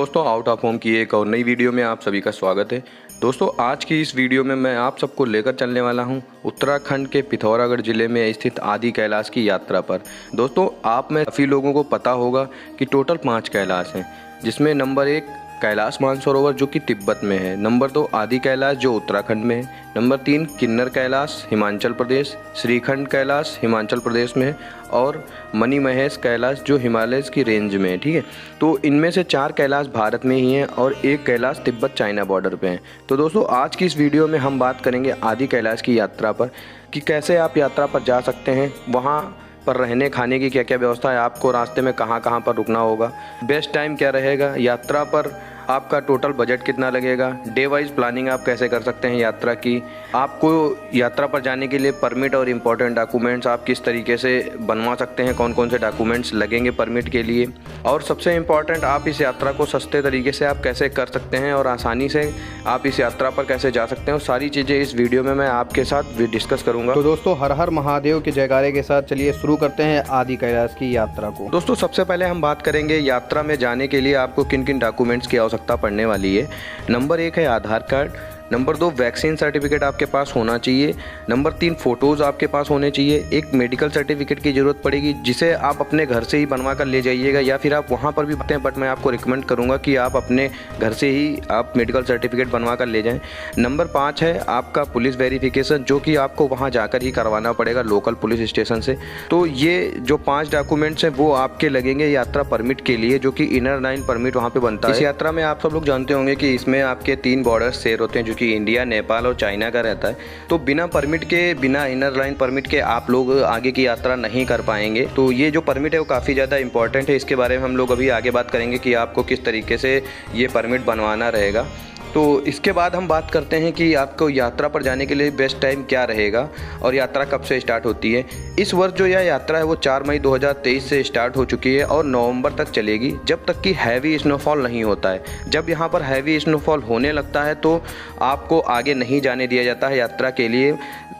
दोस्तों, out of home की एक और नई वीडियो में आप सभी का स्वागत है। दोस्तों, आज की इस वीडियो में मैं आप सबको लेकर चलने वाला हूं उत्तराखंड के पिथौरागढ़ ज़िले में स्थित आदि कैलाश की यात्रा पर। दोस्तों, आप में काफ़ी लोगों को पता होगा कि टोटल 5 कैलाश हैं, जिसमें नंबर 1 कैलाश मानसरोवर जो कि तिब्बत में है, नंबर 2 आदि कैलाश जो उत्तराखंड में है, नंबर 3 किन्नर कैलाश हिमाचल प्रदेश, श्रीखंड कैलाश हिमाचल प्रदेश में है और मणिमहेश कैलाश जो हिमालय की रेंज में है। ठीक है, तो इनमें से 4 कैलाश भारत में ही हैं और 1 कैलाश तिब्बत चाइना बॉर्डर पे है। तो दोस्तों, आज की इस वीडियो में हम बात करेंगे आदि कैलाश की यात्रा पर कि कैसे आप यात्रा पर जा सकते हैं, वहाँ पर रहने खाने की क्या क्या व्यवस्था है, आपको रास्ते में कहाँ कहाँ पर रुकना होगा, बेस्ट टाइम क्या रहेगा, यात्रा पर आपका टोटल बजट कितना लगेगा, डे वाइज प्लानिंग आप कैसे कर सकते हैं यात्रा की, आपको यात्रा पर जाने के लिए परमिट और इम्पोर्टेंट डॉक्यूमेंट्स आप किस तरीके से बनवा सकते हैं, कौन कौन से डॉक्यूमेंट्स लगेंगे परमिट के लिए, और सबसे इम्पॉर्टेंट आप इस यात्रा को सस्ते तरीके से आप कैसे कर सकते हैं और आसानी से आप इस यात्रा पर कैसे जा सकते हैं, और सारी चीज़ें इस वीडियो में मैं आपके साथ डिस्कस करूँगा। तो दोस्तों, हर हर महादेव के जयकारे के साथ चलिए शुरू करते हैं आदि कैलाश की यात्रा को। दोस्तों, सबसे पहले हम बात करेंगे यात्रा में जाने के लिए आपको किन किन डॉक्यूमेंट्स की आवश्यकता पड़ने वाली है। नंबर 1 है आधार कार्ड, नंबर 2 वैक्सीन सर्टिफिकेट आपके पास होना चाहिए, नंबर 3 फ़ोटोज़ आपके पास होने चाहिए, एक मेडिकल सर्टिफिकेट की ज़रूरत पड़ेगी जिसे आप अपने घर से ही बनवा कर ले जाइएगा या फिर आप वहाँ पर भी बनते हैं, बट मैं आपको रिकमेंड करूँगा कि आप अपने घर से ही आप मेडिकल सर्टिफिकेट बनवा कर ले जाएँ। नंबर 5 है आपका पुलिस वेरिफिकेशन, जो कि आपको वहाँ जाकर ही करवाना पड़ेगा लोकल पुलिस स्टेशन से। तो ये जो 5 डॉक्यूमेंट्स हैं वो आपके लगेंगे यात्रा परमिट के लिए, जो कि इनर लाइन परमिट वहाँ पर बनता है। इस यात्रा में आप सब लोग जानते होंगे कि इसमें आपके 3 बॉर्डर शेयर होते हैं, जो कि इंडिया, नेपाल और चाइना का रहता है। तो बिना परमिट के, बिना इनर लाइन परमिट के आप लोग आगे की यात्रा नहीं कर पाएंगे। तो ये जो परमिट है वो काफ़ी ज़्यादा इंपॉर्टेंट है, इसके बारे में हम लोग अभी आगे बात करेंगे कि आपको किस तरीके से ये परमिट बनवाना रहेगा। तो इसके बाद हम बात करते हैं कि आपको यात्रा पर जाने के लिए बेस्ट टाइम क्या रहेगा और यात्रा कब से स्टार्ट होती है। इस वर्ष जो यह यात्रा है वो 4 मई 2023 से स्टार्ट हो चुकी है और नवंबर तक चलेगी, जब तक कि हैवी स्नोफॉल नहीं होता है। जब यहाँ पर हैवी स्नोफॉल होने लगता है तो आपको आगे नहीं जाने दिया जाता है यात्रा के लिए।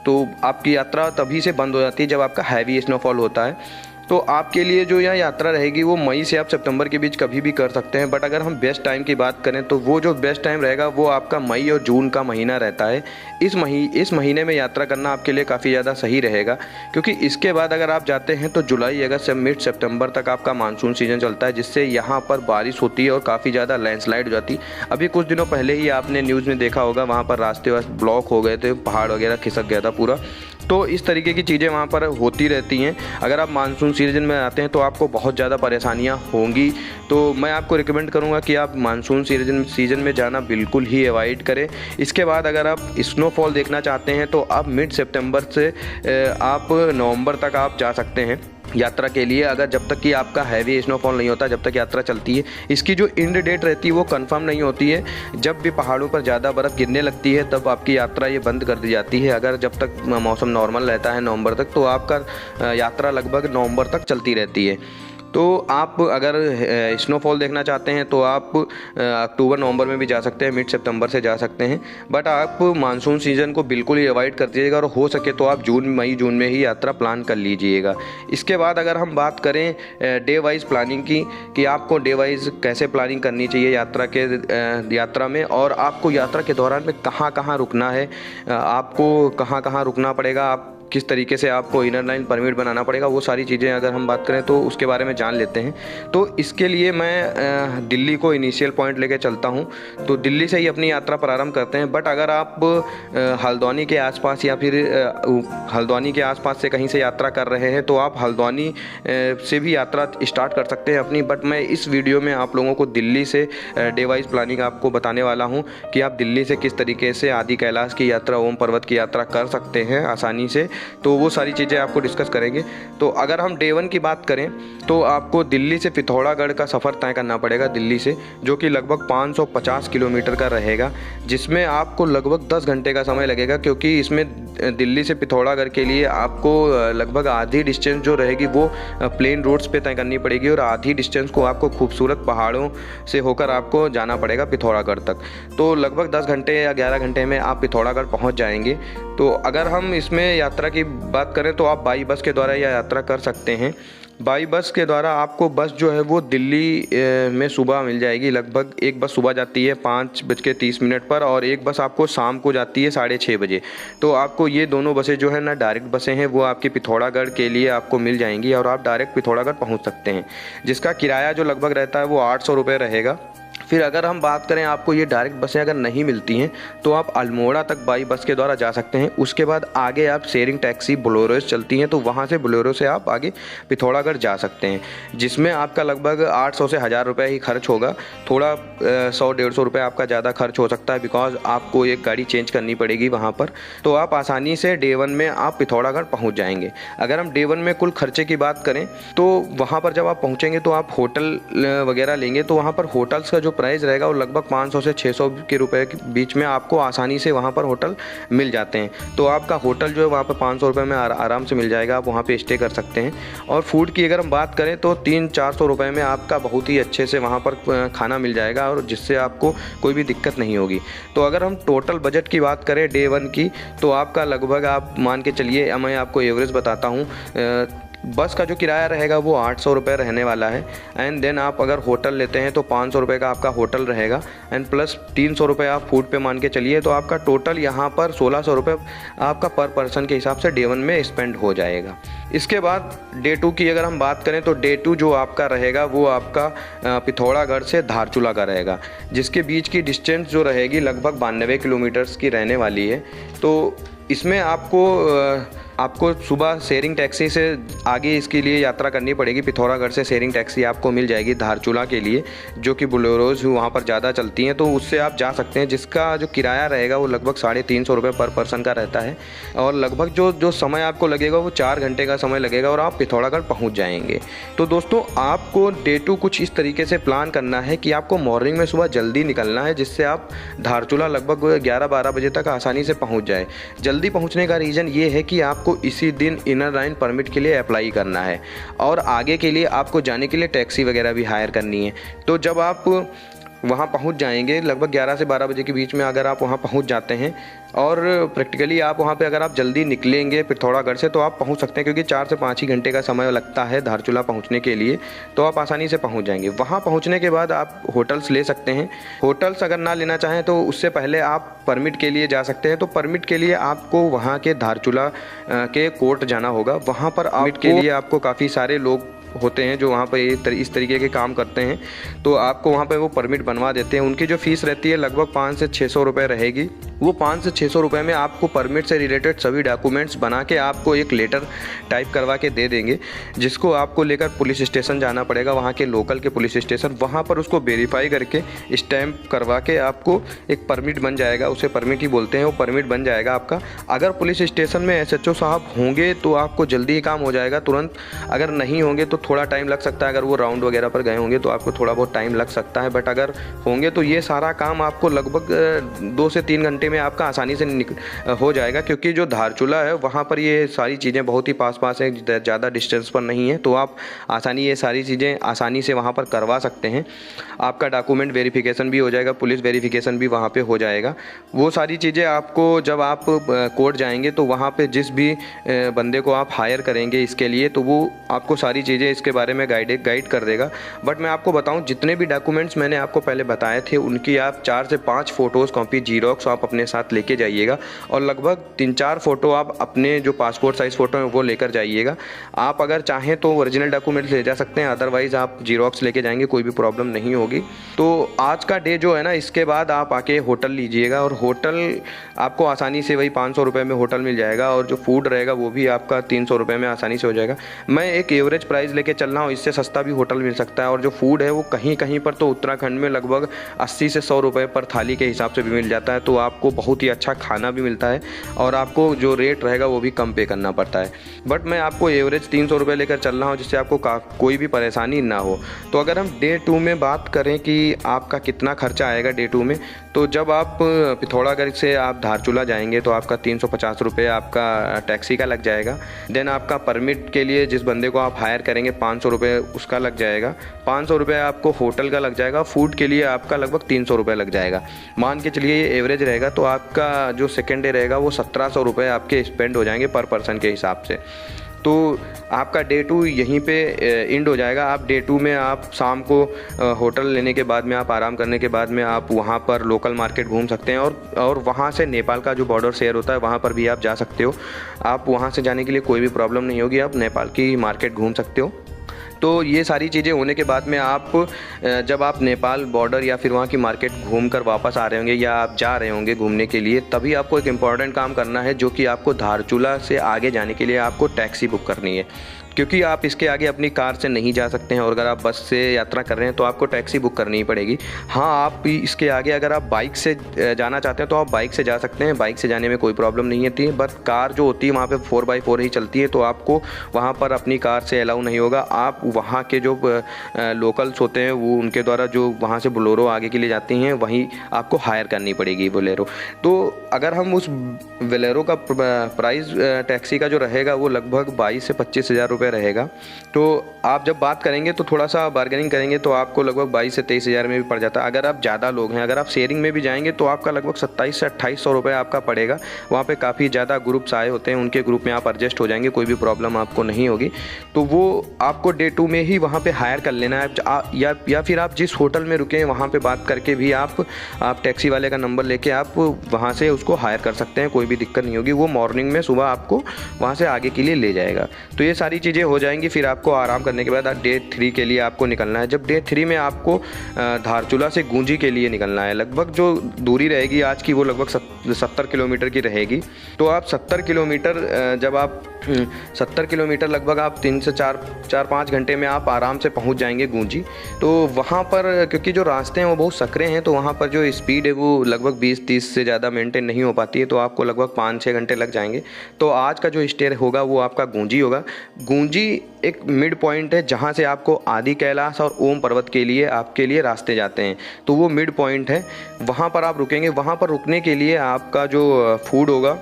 तो आपकी यात्रा तभी से बंद हो जाती है जब आपका हैवी स्नोफॉल होता है। तो आपके लिए जो यह यात्रा रहेगी वो मई से आप सितंबर के बीच कभी भी कर सकते हैं, बट अगर हम बेस्ट टाइम की बात करें तो वो जो बेस्ट टाइम रहेगा वो आपका मई और जून का महीना रहता है। इस महीने में यात्रा करना आपके लिए काफ़ी ज़्यादा सही रहेगा, क्योंकि इसके बाद अगर आप जाते हैं तो जुलाई, अगस्त से मिड सितंबर तक आपका मानसून सीजन चलता है, जिससे यहाँ पर बारिश होती है और काफ़ी ज़्यादा लैंडस्लाइड हो जाती है। अभी कुछ दिनों पहले ही आपने न्यूज़ में देखा होगा, वहाँ पर रास्ते ब्लॉक हो गए थे, पहाड़ वगैरह खिसक गया था पूरा। तो इस तरीके की चीज़ें वहाँ पर होती रहती हैं। अगर आप मानसून सीजन में आते हैं तो आपको बहुत ज़्यादा परेशानियाँ होंगी, तो मैं आपको रिकमेंड करूँगा कि आप मानसून सीजन में जाना बिल्कुल ही अवॉइड करें। इसके बाद अगर आप स्नोफॉल देखना चाहते हैं तो आप मिड सितंबर से आप नवंबर तक आप जा सकते हैं यात्रा के लिए, अगर जब तक कि आपका हैवी स्नोफॉल नहीं होता, जब तक यात्रा चलती है। इसकी जो एंड डेट रहती है वो कंफर्म नहीं होती है। जब भी पहाड़ों पर ज़्यादा बर्फ़ गिरने लगती है तब आपकी यात्रा ये बंद कर दी जाती है। अगर जब तक मौसम नॉर्मल रहता है नवंबर तक, तो आपका यात्रा लगभग नवंबर तक चलती रहती है। तो आप अगर स्नोफॉल देखना चाहते हैं तो आप अक्टूबर नवंबर में भी जा सकते हैं, मिड सितंबर से जा सकते हैं, बट आप मानसून सीज़न को बिल्कुल ही अवॉइड कर दीजिएगा और हो सके तो आप मई जून में ही यात्रा प्लान कर लीजिएगा। इसके बाद अगर हम बात करें डे वाइज प्लानिंग की, कि आपको डे वाइज कैसे प्लानिंग करनी चाहिए यात्रा में, और आपको यात्रा के दौरान में कहाँ कहाँ रुकना है, आपको कहाँ कहाँ रुकना पड़ेगा, आप किस तरीके से आपको इनर लाइन परमिट बनाना पड़ेगा, वो सारी चीज़ें अगर हम बात करें तो उसके बारे में जान लेते हैं। तो इसके लिए मैं दिल्ली को इनिशियल पॉइंट लेके चलता हूँ, तो दिल्ली से ही अपनी यात्रा प्रारंभ करते हैं। बट अगर आप हल्द्वानी के आसपास या फिर हल्द्वानी के आसपास से कहीं से यात्रा कर रहे हैं तो आप हल्द्वानी से भी यात्रा स्टार्ट कर सकते हैं अपनी। बट मैं इस वीडियो में आप लोगों को दिल्ली से डे वाइज प्लानिंग आपको बताने वाला हूँ कि आप दिल्ली से किस तरीके से आदि कैलाश की यात्रा, ओम पर्वत की यात्रा कर सकते हैं आसानी से। तो वो सारी चीज़ें आपको डिस्कस करेंगे। तो अगर हम डे 1 की बात करें तो आपको दिल्ली से पिथौरागढ़ का सफ़र तय करना पड़ेगा दिल्ली से, जो कि लगभग 550 किलोमीटर का रहेगा, जिसमें आपको लगभग 10 घंटे का समय लगेगा, क्योंकि इसमें दिल्ली से पिथौरागढ़ के लिए आपको लगभग आधी डिस्टेंस जो रहेगी वो प्लेन रोड्स पे तय करनी पड़ेगी और आधी डिस्टेंस को आपको खूबसूरत पहाड़ों से होकर आपको जाना पड़ेगा पिथौरागढ़ तक। तो लगभग 10 घंटे या 11 घंटे में आप पिथौरागढ़ पहुंच जाएंगे। तो अगर हम इसमें यात्रा की बात करें तो आप बाई बस के द्वारा यह यात्रा कर सकते हैं। बाई बस के द्वारा आपको बस जो है वो दिल्ली में सुबह मिल जाएगी। लगभग एक बस सुबह जाती है 5:30 पर और एक बस आपको शाम को जाती है 6:30 बजे। तो आपको ये दोनों बसें जो है ना डायरेक्ट बसें हैं, वो आपकी पिथौरागढ़ के लिए आपको मिल जाएंगी और आप डायरेक्ट पिथौरागढ़ पहुँच सकते हैं, जिसका किराया जो लगभग रहता है वो 800 रुपये रहेगा। फिर अगर हम बात करें आपको ये डायरेक्ट बसें अगर नहीं मिलती हैं तो आप अल्मोड़ा तक बाई बस के द्वारा जा सकते हैं। उसके बाद आगे आप शेयरिंग टैक्सी बोलेरो चलती हैं, तो वहाँ से बोलेरो से आप आगे पिथौरागढ़ जा सकते हैं, जिसमें आपका लगभग 800 से 1000 रुपये ही खर्च होगा। थोड़ा 100-150 रुपये आपका ज़्यादा खर्च हो सकता है, बिकॉज आपको एक गाड़ी चेंज करनी पड़ेगी वहाँ पर। तो आप आसानी से डे 1 में आप पिथौरागढ़ पहुँच जाएंगे। अगर हम डे 1 में कुल खर्चे की बात करें तो वहाँ पर जब आप पहुँचेंगे तो आप होटल वगैरह लेंगे, तो वहाँ पर होटल्स का जो प्राइस रहेगा वो लगभग 500 से 600 के रुपए के बीच में आपको आसानी से वहाँ पर होटल मिल जाते हैं। तो आपका होटल जो है वहाँ पर 500 रुपये में आराम से मिल जाएगा, आप वहाँ पे स्टे कर सकते हैं। और फूड की अगर हम बात करें तो 300-400 रुपये में आपका बहुत ही अच्छे से वहाँ पर खाना मिल जाएगा, और जिससे आपको कोई भी दिक्कत नहीं होगी। तो अगर हम टोटल बजट की बात करें डे 1 की, तो आपका लगभग आप मान के चलिए, मैं आपको एवरेज बताता हूँ, बस का जो किराया रहेगा वो 800 रुपये रहने वाला है। एंड देन आप अगर होटल लेते हैं तो 500 रुपये का आपका होटल रहेगा, एंड प्लस 300 रुपये आप फूड पे मान के चलिए, तो आपका टोटल यहाँ पर 1600 रुपये आपका पर पर्सन के हिसाब से डे 1 में स्पेंड हो जाएगा। इसके बाद डे 2 की अगर हम बात करें तो डे 2 जो आपका रहेगा वो आपका पिथौरागढ़ से धारचूला का रहेगा, जिसके बीच की डिस्टेंस जो रहेगी लगभग 92 किलोमीटर्स की रहने वाली है। तो इसमें आपको सुबह शेयरिंग टैक्सी से आगे इसके लिए यात्रा करनी पड़ेगी। पिथौरागढ़ से शेयरिंग टैक्सी आपको मिल जाएगी धारचूला के लिए, जो कि बोलेरोज वहाँ पर ज़्यादा चलती हैं, तो उससे आप जा सकते हैं, जिसका जो किराया रहेगा वो लगभग 350 रुपये पर पर्सन का रहता है। और लगभग जो समय आपको लगेगा वो 4 घंटे का समय लगेगा और आप पिथौरागढ़ पहुँच जाएंगे। तो दोस्तों, आपको डे 2 कुछ इस तरीके से प्लान करना है कि आपको मॉर्निंग में सुबह जल्दी निकलना है, जिससे आप धारचूला लगभग 11-12 बजे तक आसानी से पहुँच जाए। जल्दी पहुँचने का रीज़न ये है कि आपको इसी दिन इनर लाइन परमिट के लिए अप्लाई करना है, और आगे के लिए आपको जाने के लिए टैक्सी वगैरह भी हायर करनी है। तो जब आप वहाँ पहुँच जाएंगे लगभग 11 से 12 बजे के बीच में, अगर आप वहाँ पहुँच जाते हैं और प्रैक्टिकली आप वहाँ पे अगर आप जल्दी निकलेंगे पिथौरागढ़ से, तो आप पहुँच सकते हैं, क्योंकि 4 से 5 ही घंटे का समय लगता है धारचूला पहुँचने के लिए। तो आप आसानी से पहुँच जाएंगे। वहाँ पहुँचने के बाद आप होटल्स ले सकते हैं। होटल्स अगर ना लेना चाहें तो उससे पहले आप परमिट के लिए जा सकते हैं। तो परमिट के लिए आपको वहाँ के धारचूला के कोर्ट जाना होगा। वहाँ पर परमिट के लिए आपको काफ़ी सारे लोग होते हैं जो वहाँ पर इस तरीके के काम करते हैं, तो आपको वहाँ पे वो परमिट बनवा देते हैं। उनकी जो फ़ीस रहती है लगभग 500 से 600 रुपये रहेगी। वो 500 से 600 रुपये में आपको परमिट से रिलेटेड सभी डॉक्यूमेंट्स बना के आपको एक लेटर टाइप करवा के दे देंगे, जिसको आपको लेकर पुलिस स्टेशन जाना पड़ेगा, वहाँ के लोकल के पुलिस स्टेशन। वहाँ पर उसको वेरीफाई करके स्टैम्प करवा के आपको एक परमिट बन जाएगा, उसे परमिट ही बोलते हैं, वो परमिट बन जाएगा आपका। अगर पुलिस स्टेशन में SHO साहब होंगे तो आपको जल्दी ही काम हो जाएगा तुरंत। अगर नहीं होंगे तो थोड़ा टाइम लग सकता है। अगर वो राउंड वगैरह पर गए होंगे तो आपको थोड़ा बहुत टाइम लग सकता है, बट अगर होंगे तो ये सारा काम आपको लगभग 2 से 3 घंटे में आपका आसानी से हो जाएगा, क्योंकि जो धारचूला है वहाँ पर ये सारी चीज़ें बहुत ही पास हैं, ज़्यादा डिस्टेंस पर नहीं है। तो आप ये सारी चीज़ें आसानी से वहाँ पर करवा सकते हैं। आपका डॉक्यूमेंट वेरिफिकेशन भी हो जाएगा, पुलिस वेरिफिकेशन भी वहाँ पे हो जाएगा। वो सारी चीज़ें आपको जब आप कोर्ट जाएंगे तो वहाँ पे जिस भी बंदे को आप हायर करेंगे इसके लिए, तो वो आपको सारी चीज़ें इसके बारे में गाइड कर देगा। बट मैं आपको बताऊं, जितने भी डॉक्यूमेंट्स मैंने आपको पहले बताए थे उनकी आप 4 से 5 फ़ोटोज़ कॉपी जीरोक्स आप अपने साथ लेके जाइएगा, और लगभग 3-4 फ़ोटो आप अपने जो पासपोर्ट साइज़ फ़ोटो हैं वो लेकर जाइएगा। आप अगर चाहें तो ओरिजिनल डॉक्यूमेंट्स ले जा सकते हैं, अदरवाइज़ आप जीरोक्स लेके जाएंगे, कोई भी प्रॉब्लम नहीं होगी। तो आज का डे जो है ना, इसके बाद आप आके होटल लीजिएगा, और होटल आपको आसानी से वही 500 रुपये में होटल मिल जाएगा, और जो फूड रहेगा वो भी आपका 300 रुपये में आसानी से हो जाएगा। मैं एक एवरेज प्राइस लेके चल रहा हूँ, इससे सस्ता भी होटल मिल सकता है। और जो फूड है वो कहीं कहीं पर तो उत्तराखंड में लगभग 80 से 100 रुपये पर थाली के हिसाब से भी मिल जाता है। तो आपको बहुत ही अच्छा खाना भी मिलता है, और आपको जो रेट रहेगा वो भी कम पे करना पड़ता है। बट मैं आपको एवरेज 300 रुपये लेकर चल रहा हूँ, जिससे आपको कोई भी परेशानी ना हो। तो अगर हम डे 2 में बात करें कि आपका कितना खर्चा आएगा डे 2 में, तो जब आप पिथौरागढ़ से आप धारचूला जाएंगे तो आपका 350 रुपये आपका टैक्सी का लग जाएगा। देन आपका परमिट के लिए जिस बंदे को आप हायर करेंगे 500 रुपये उसका लग जाएगा। 500 रुपये आपको होटल का लग जाएगा। फूड के लिए आपका लगभग 300 रुपये लग जाएगा। मान के चलिए ये एवरेज रहेगा, तो आपका जो सेकेंड डे रहेगा वो 1700 रुपये आपके स्पेंड हो जाएंगे पर पर्सन के हिसाब से। तो आपका डे 2 यहीं पे एंड हो जाएगा। आप डे 2 में आप शाम को होटल लेने के बाद में आप आराम करने के बाद में आप वहाँ पर लोकल मार्केट घूम सकते हैं और वहाँ से नेपाल का जो बॉर्डर शेयर होता है वहाँ पर भी आप जा सकते हो। आप वहाँ से जाने के लिए कोई भी प्रॉब्लम नहीं होगी, आप नेपाल की मार्केट घूम सकते हो। तो ये सारी चीज़ें होने के बाद में आप जब आप नेपाल बॉर्डर या फिर वहाँ की मार्केट घूम कर वापस आ रहे होंगे या आप जा रहे होंगे घूमने के लिए, तभी आपको एक इम्पॉर्टेंट काम करना है, जो कि आपको धारचूला से आगे जाने के लिए आपको टैक्सी बुक करनी है। क्योंकि आप इसके आगे अपनी कार से नहीं जा सकते हैं और अगर आप बस से यात्रा कर रहे हैं तो आपको टैक्सी बुक करनी ही पड़ेगी। हाँ, आप इसके आगे अगर आप बाइक से जाना चाहते हैं तो आप बाइक से जा सकते हैं, बाइक से जाने में कोई प्रॉब्लम नहीं होती है। बट कार जो होती है वहाँ पे 4x4 ही चलती है, तो आपको वहाँ पर अपनी कार से अलाउ नहीं होगा। आप वहाँ के जो लोकल्स होते हैं वो उनके द्वारा जो वहाँ से बोलेरो आगे के लिए जाती हैं वहीं आपको हायर करनी पड़ेगी बोलेरो। तो अगर हम उस बोलेरो का प्राइस टैक्सी का जो रहेगा वो लगभग 22 से 25 हज़ार रुपये रहेगा। तो आप जब बात करेंगे तो थोड़ा सा बार्गेनिंग करेंगे तो आपको लगभग 22 से 23 हज़ार में भी पड़ जाता है। अगर आप ज़्यादा लोग हैं, अगर आप शेयरिंग में भी जाएंगे तो आपका लगभग 27 से 2800 रुपये आपका पड़ेगा। वहाँ पे काफ़ी ज़्यादा ग्रुप्स आए होते हैं, उनके ग्रुप में आप एडजस्ट हो जाएंगे, कोई भी प्रॉब्लम आपको नहीं होगी। तो वो आपको डे 2 में ही वहाँ पर हायर कर लेना है, या फिर आप जिस होटल में रुके हैं वहाँ पर बात करके भी आप टैक्सी वाले का नंबर लेके आप वहाँ से उसको हायर कर सकते हैं, कोई भी दिक्कत नहीं होगी। वो मॉर्निंग में सुबह आपको वहाँ से आगे के लिए ले जाएगा। तो ये सारी चीज़ें हो जाएंगी। फिर आपको आराम करने के बाद डे 3 के लिए आपको निकलना है। जब डे 3 में आपको धारचूला से गूंजी के लिए निकलना है, लगभग जो दूरी रहेगी आज की वो लगभग 70 किलोमीटर की रहेगी। तो आप 70 किलोमीटर जब आप 70 किलोमीटर लगभग आप 3 से 4-5 घंटे में आप आराम से पहुंच जाएंगे गूंजी। तो वहाँ पर क्योंकि जो रास्ते हैं वो बहुत सकरे हैं, तो वहाँ पर जो स्पीड है वो लगभग 20-30 से ज़्यादा मेंटेन नहीं हो पाती है, तो आपको लगभग 5-6 घंटे लग जाएंगे। तो आज का जो स्टे होगा वो आपका गूंजी होगा। गूंजी एक मिड पॉइंट है जहाँ से आपको आदि कैलाश और ओम पर्वत के लिए आपके लिए रास्ते जाते हैं, तो वो मिड पॉइंट है, वहाँ पर आप रुकेंगे। वहाँ पर रुकने के लिए आपका जो फूड होगा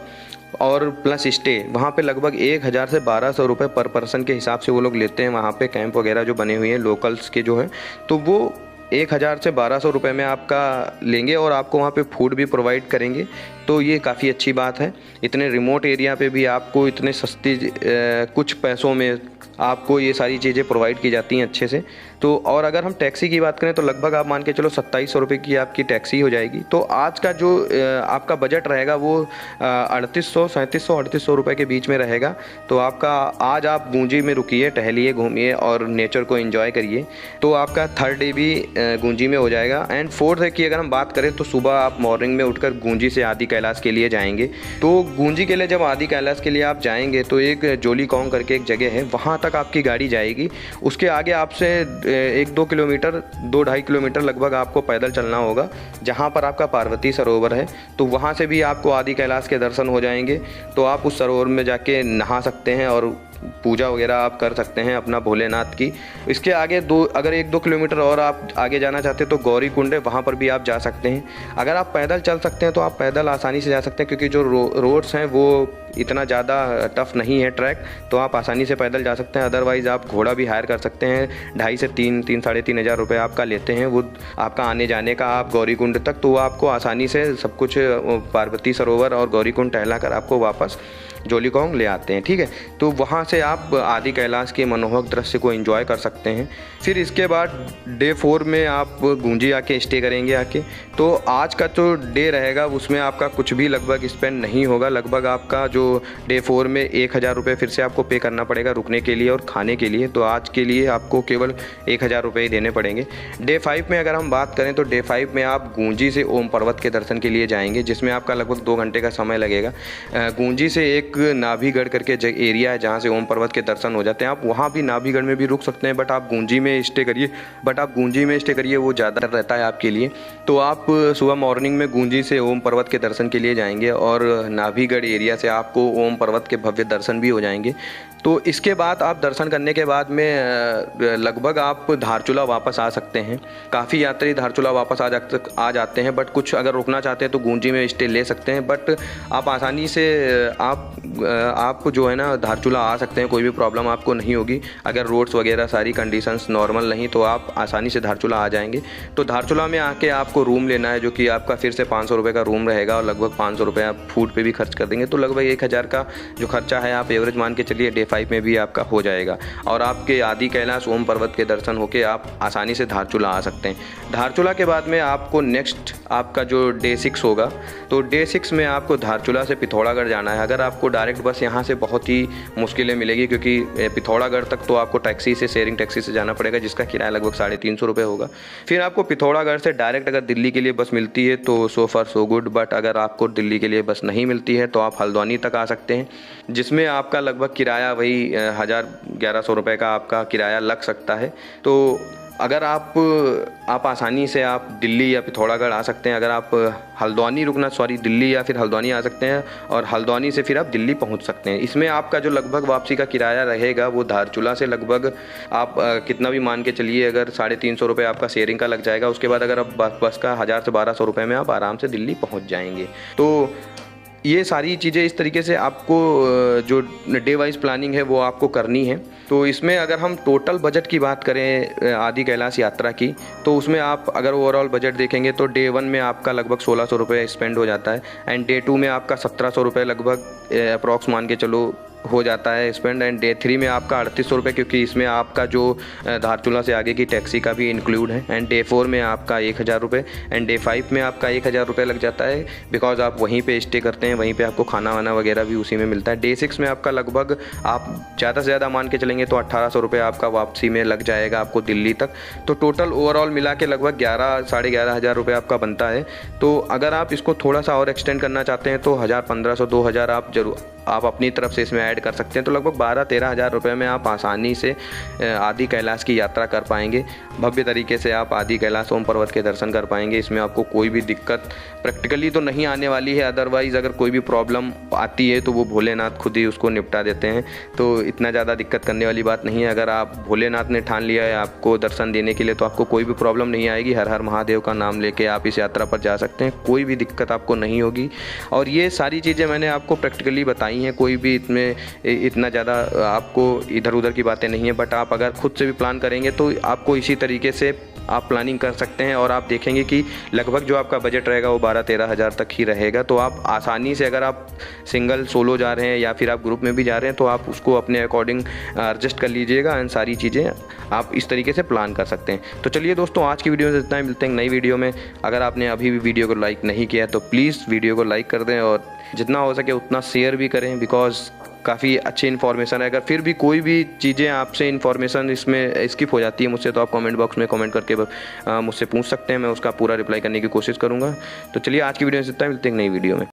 और प्लस स्टे, वहाँ पे लगभग 1000 से 1200 रुपये पर पर्सन के हिसाब से वो लोग लेते हैं। वहाँ पे कैंप वगैरह जो बने हुए हैं लोकल्स के जो हैं, तो वो 1000 से 1200 रुपये में आपका लेंगे और आपको वहाँ पे फूड भी प्रोवाइड करेंगे। तो ये काफ़ी अच्छी बात है। इतने रिमोट एरिया पे भी आपको इतने सस्ती कुछ पैसों में आपको ये सारी चीज़ें प्रोवाइड की जाती हैं अच्छे से। तो और अगर हम टैक्सी की बात करें तो लगभग आप मान के चलो 2700 रुपये की आपकी टैक्सी हो जाएगी। तो आज का जो आपका बजट रहेगा वो 3700 रुपये के बीच में रहेगा। तो आपका आज आप गूंजी में रुकिए, टहलिए, घूमिए और नेचर को एंजॉय करिए। तो आपका 3rd डे भी गूंजी में हो जाएगा। एंड 4th डे की अगर हम बात करें तो सुबह आप मॉर्निंग में उठकर गूंजी से आदि कैलाश के लिए जाएंगे। तो गूंजी के लिए जब आदि कैलाश के लिए आप जाएंगे तो एक जोलीकॉन्ग करके एक जगह है, वहाँ तक आपकी गाड़ी जाएगी। उसके आगे आपसे 1-2 किलोमीटर 2-2.5 किलोमीटर लगभग आपको पैदल चलना होगा, जहाँ पर आपका पार्वती सरोवर है। तो वहाँ से भी आपको आदि कैलाश के दर्शन हो जाएंगे। तो आप उस सरोवर में जाके नहा सकते हैं और पूजा वगैरह आप कर सकते हैं अपना भोलेनाथ की। इसके आगे अगर 1-2 किलोमीटर और आप आगे जाना चाहते हैं तो गौरी कुंड है, वहाँ पर भी आप जा सकते हैं। अगर आप पैदल चल सकते हैं तो आप पैदल आसानी से जा सकते हैं, क्योंकि जो रोड्स हैं वो इतना ज़्यादा टफ नहीं है ट्रैक, तो आप आसानी से पैदल जा सकते हैं। अदरवाइज़ आप घोड़ा भी हायर कर सकते हैं। 2.5 से 3-3.5 हज़ार रुपये आपका लेते हैं वो आपका आने जाने का आप गौरी कुंड तक। तो वो आपको आसानी से सब कुछ पार्वती सरोवर और गौरी कुंड टहला कर आपको वापस जोलीकॉन्ग ले आते हैं। ठीक है, तो वहाँ से आप आदि कैलाश के मनोहर दृश्य को एंजॉय कर सकते हैं। फिर इसके बाद डे 4 में आप गूंजी आके स्टे करेंगे आके। तो आज का जो डे रहेगा उसमें आपका कुछ भी लगभग स्पेंड नहीं होगा। लगभग आपका जो डे 4 में 1000 रुपये फिर से आपको पे करना पड़ेगा रुकने के लिए और खाने के लिए। तो आज के लिए आपको केवल 1000 रुपये ही देने पड़ेंगे। डे 5 में अगर हम बात करें तो डे 5 में आप गूंजी से ओम पर्वत के दर्शन के लिए जाएंगे, जिसमें आपका लगभग 2 घंटे का समय लगेगा। गूंजी से एक नाभीगढ़ करके एरिया है जहाँ से ओम पर्वत के दर्शन हो जाते हैं। आप वहाँ भी नाभीगढ़ में भी रुक सकते हैं, बट आप गूंजी में स्टे करिए, वो ज़्यादा रहता है आपके लिए। तो आप सुबह मॉर्निंग में गूंजी से ओम पर्वत के दर्शन के लिए जाएंगे और नाभीगढ़ एरिया से आपको ओम पर्वत के भव्य दर्शन भी हो जाएंगे। तो इसके बाद आप दर्शन करने के बाद में लगभग आप धारचूला वापस आ सकते हैं। काफ़ी यात्री धारचूला वापस आ जाते हैं, बट कुछ अगर रुकना चाहते हैं तो गूंजी में स्टे ले सकते हैं। बट आप आसानी से आप जो है ना धारचूला आ सकते हैं, कोई भी प्रॉब्लम आपको नहीं होगी। अगर रोड्स वगैरह सारी कंडीशंस नॉर्मल नहीं तो आप आसानी से धारचूला आ जाएंगे। तो धारचूला में आके आपको रूम लेना है, जो कि आपका फिर से 500 रुपये का रूम रहेगा और लगभग 500 रुपये आप फूड पे भी खर्च कर देंगे। तो लगभग 1000 का जो खर्चा है आप एवरेज मान के चलिए डे डे 5 में भी आपका हो जाएगा और आपके आदि कैलाश ओम पर्वत के दर्शन होके आप आसानी से धारचूला आ सकते हैं। धारचूला के बाद में आपको नेक्स्ट आपका जो डे 6 होगा, तो डे 6 में आपको धारचूला से पिथौरागढ़ जाना है। अगर आपको डायरेक्ट बस यहाँ से बहुत ही मुश्किलें मिलेगी, क्योंकि पिथौरागढ़ तक तो आपको टैक्सी से, शेयरिंग टैक्सी से जाना पड़ेगा, जिसका किराया लगभग 350 रुपये होगा। फिर आपको पिथौरागढ़ से डायरेक्ट अगर दिल्ली के लिए बस मिलती है तो सो फार सो गुड, बट अगर आपको दिल्ली के लिए बस नहीं मिलती है तो आप हल्द्वानी तक आ सकते हैं, जिसमें आपका लगभग किराया वही 1000-1100 रुपये का आपका किराया लग सकता है। तो अगर आप आसानी से आप दिल्ली या पिथौरागढ़ आ सकते हैं। अगर आप दिल्ली या फिर हल्द्वानी आ सकते हैं और हल्द्वानी से फिर आप दिल्ली पहुंच सकते हैं। इसमें आपका जो लगभग वापसी का किराया रहेगा वो धारचूला से लगभग आप कितना भी मान के चलिए, अगर 350 रुपये आपका शेयरिंग का लग जाएगा। उसके बाद अगर आप बस का 1000 से 1200 रुपये में आप आराम से दिल्ली पहुँच जाएंगे। तो ये सारी चीज़ें इस तरीके से आपको जो डे वाइज प्लानिंग है वो आपको करनी है। तो इसमें अगर हम टोटल बजट की बात करें आदि कैलाश यात्रा की, तो उसमें आप अगर ओवरऑल बजट देखेंगे तो डे 1 में आपका लगभग 1600 रुपये स्पेंड हो जाता है एंड डे 2 में आपका 1700 रुपये लगभग अप्रॉक्स मान के चलो हो जाता है स्पेंड, एंड डे 3 में आपका 3800 रुपये, क्योंकि इसमें आपका जो धारचूला से आगे की टैक्सी का भी इंक्लूड है। एंड डे 4 में आपका 1000 रुपये एंड डे 5 में आपका 1000 रुपये लग जाता है, बिकॉज आप वहीं पे स्टे करते हैं, वहीं पे आपको खाना वाना वगैरह भी उसी में मिलता है। डे 6 में आपका लगभग आप ज़्यादा से ज़्यादा मान के चलेंगे तो 1800 रुपये आपका वापसी में लग जाएगा आपको दिल्ली तक। तो टोटल ओवरऑल मिला के लगभग 11-11,500 रुपये आपका बनता है। तो अगर आप इसको थोड़ा सा और एक्सटेंड करना चाहते हैं तो 1000, 1500, 2000 आप अपनी तरफ से इसमें ऐड कर सकते हैं। तो लगभग 12-13 हज़ार रुपये में आप आसानी से आदि कैलाश की यात्रा कर पाएंगे। भव्य तरीके से आप आदि कैलाश ओम पर्वत के दर्शन कर पाएंगे। इसमें आपको कोई भी दिक्कत प्रैक्टिकली तो नहीं आने वाली है, अदरवाइज़ अगर कोई भी प्रॉब्लम आती है तो वो भोलेनाथ खुद ही उसको निपटा देते हैं। तो इतना ज़्यादा दिक्कत करने वाली बात नहीं है। अगर आप भोलेनाथ ने ठान लिया है आपको दर्शन देने के लिए तो आपको कोई भी प्रॉब्लम नहीं आएगी। हर हर महादेव का नाम लेके आप इस यात्रा पर जा सकते हैं, कोई भी दिक्कत आपको नहीं होगी। और ये सारी चीज़ें मैंने आपको प्रैक्टिकली बताई हैं, कोई भी इसमें इतना ज़्यादा आपको इधर उधर की बातें नहीं है। बट आप अगर खुद से भी प्लान करेंगे तो आपको इसी तरीके से आप प्लानिंग कर सकते हैं और आप देखेंगे कि लगभग जो आपका बजट रहेगा वो 12-13 हज़ार तक ही रहेगा। तो आप आसानी से, अगर आप सिंगल सोलो जा रहे हैं या फिर आप ग्रुप में भी जा रहे हैं, तो आप उसको अपने अकॉर्डिंग एडजस्ट कर लीजिएगा एंड सारी चीज़ें आप इस तरीके से प्लान कर सकते हैं। तो चलिए दोस्तों, आज की वीडियो में इतना ही, मिलते हैं नई वीडियो में। अगर आपने अभी भी वीडियो को लाइक नहीं किया तो प्लीज़ वीडियो को लाइक कर दें और जितना हो सके उतना शेयर भी करें, बिकॉज काफ़ी अच्छी इन्फॉर्मेशन है। अगर फिर भी कोई भी चीज़ें आपसे इन्फॉर्मेशन इसमें स्किप हो जाती है मुझसे, तो आप कमेंट बॉक्स में कमेंट करके मुझसे पूछ सकते हैं, मैं उसका पूरा रिप्लाई करने की कोशिश करूँगा। तो चलिए आज की वीडियो में इतना ही, मिलते हैं नई वीडियो में।